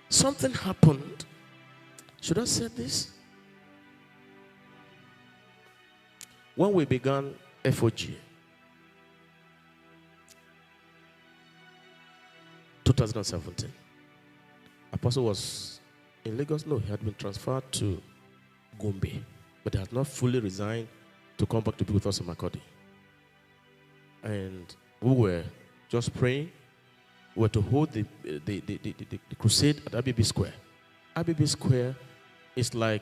something happened. Should I say this? When we began FOG, 2017, Apostle was in Lagos. No, he had been transferred to Gombe, but he had not fully resigned to come back to be with us in Makurdi. And we were just praying. We were to hold the crusade at Abbey Square. Abbey Square is the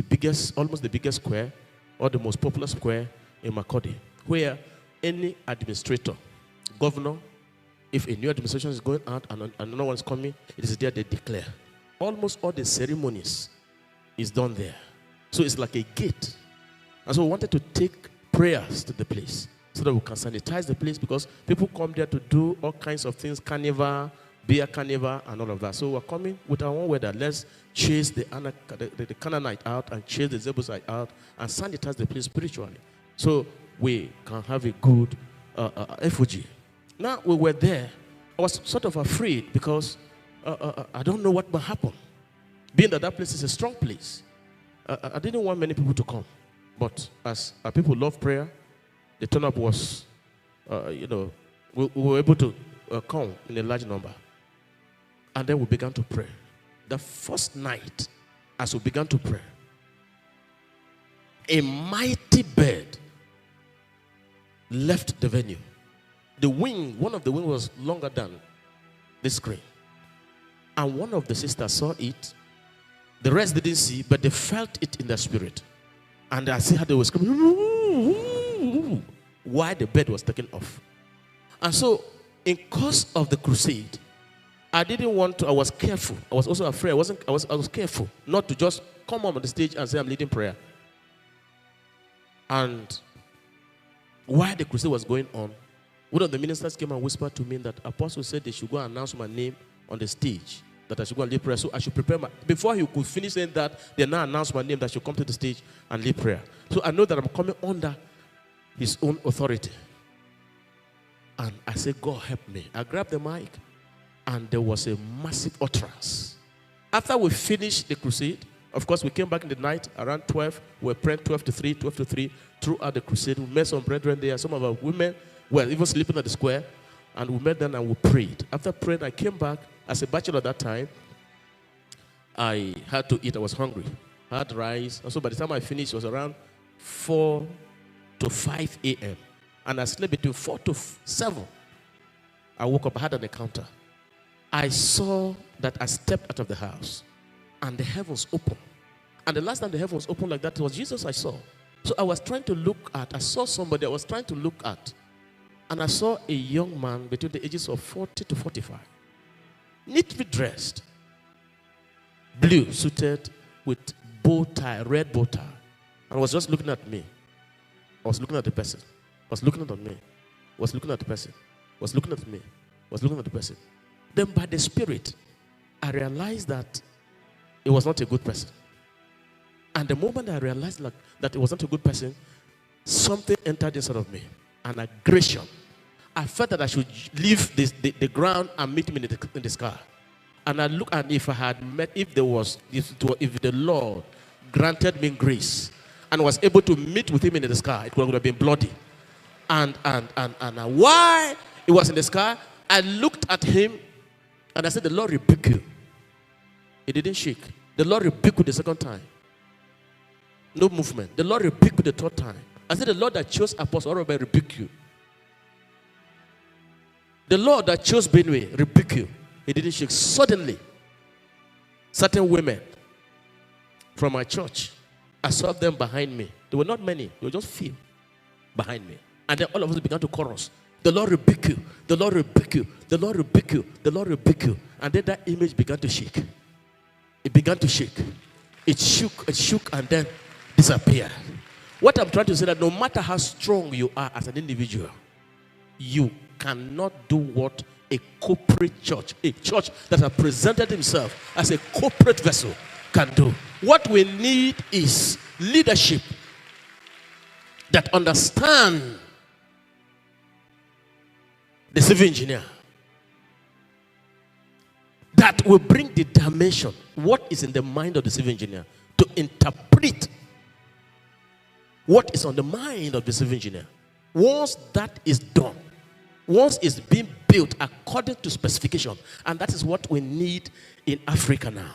biggest, almost the biggest square, or the most popular square in Makurdi, where any administrator, governor, if a new administration is going out and another one is coming, it is there they declare. Almost all the ceremonies is done there. So it's like a gate. And so we wanted to take prayers to the place so that we can sanitize the place, because people come there to do all kinds of things, carnival, beer carnival, and all of that. So we're coming with our own way that let's chase the Canaanite out and chase the Jebusite out and sanitize the place spiritually, so we can have a good FOG. Now we were there. I was sort of afraid because I don't know what will happen. Being that place is a strong place, I didn't want many people to come. But as people love prayer, the turn-up was, we were able to come in a large number. And then we began to pray. The first night, as we began to pray, a mighty bird left the venue. The wing, one of the wings was longer than the screen. And one of the sisters saw it. The rest didn't see, but they felt it in their spirit. And I see how they were screaming while the bird was taken off. And so, in course of the crusade, I didn't want to, I was careful. I was also afraid. I was careful not to just come on the stage and say I'm leading prayer. And while the crusade was going on, one of the ministers came and whispered to me that Apostle said they should go and announce my name on the stage, that I should go and lead prayer. So I should prepare before he could finish saying that, they now announced my name, that I should come to the stage and lead prayer. So I know that I'm coming under his own authority. And I said, God help me. I grabbed the mic, and there was a massive utterance. After we finished the crusade, of course, we came back in the night around 12. We were praying 12 to 3 throughout the crusade. We met some brethren there. Some of our women were even sleeping at the square. And we met them and we prayed. After praying, I came back. As a bachelor at that time, I had to eat. I was hungry. I had rice. And so by the time I finished, it was around 4 to 5 a.m. And I slept between 4 to 7. I woke up. I had an encounter. I saw that I stepped out of the house and the heavens opened. And the last time the heavens opened like that, it was Jesus I saw. So I was trying to look at, I saw somebody I was trying to look at. And I saw a young man between the ages of 40 to 45. Neatly dressed. Blue, suited with bow tie, red bow tie. And was just looking at me. I was looking at the person. I was looking at me. I was looking at the person. I was looking at me. I was looking at the person. Then by the Spirit, I realized that it was not a good person. And the moment I realized that it was not a good person, something entered inside of me. An aggression. I felt that I should leave the ground and meet him in the sky. And I looked, and if the Lord granted me grace and was able to meet with him in the sky, it would have been bloody. And while it was in the sky, I looked at him and I said, the Lord rebuke you. It didn't shake. The Lord rebuked you the second time. No movement. The Lord rebuked you the third time. I said, the Lord that chose Apostle Orobe rebuke you. The Lord that chose Benue rebuke you. He didn't shake. Suddenly, certain women from my church, I saw them behind me. There were not many. There were just few behind me. And then all of us began to chorus. The Lord rebuke you. The Lord rebuke you. The Lord rebuke you. The Lord rebuke you. And then that image began to shake. It began to shake. It shook and then disappeared. What I'm trying to say is that no matter how strong you are as an individual, you cannot do what a corporate church, a church that has presented himself as a corporate vessel, can do. What we need is leadership that understand the civil engineer, that will bring the dimension, what is in the mind of the civil engineer, to interpret what is on the mind of the civil engineer. Once that is done, once it's being built according to specification, and that is what we need in Africa now.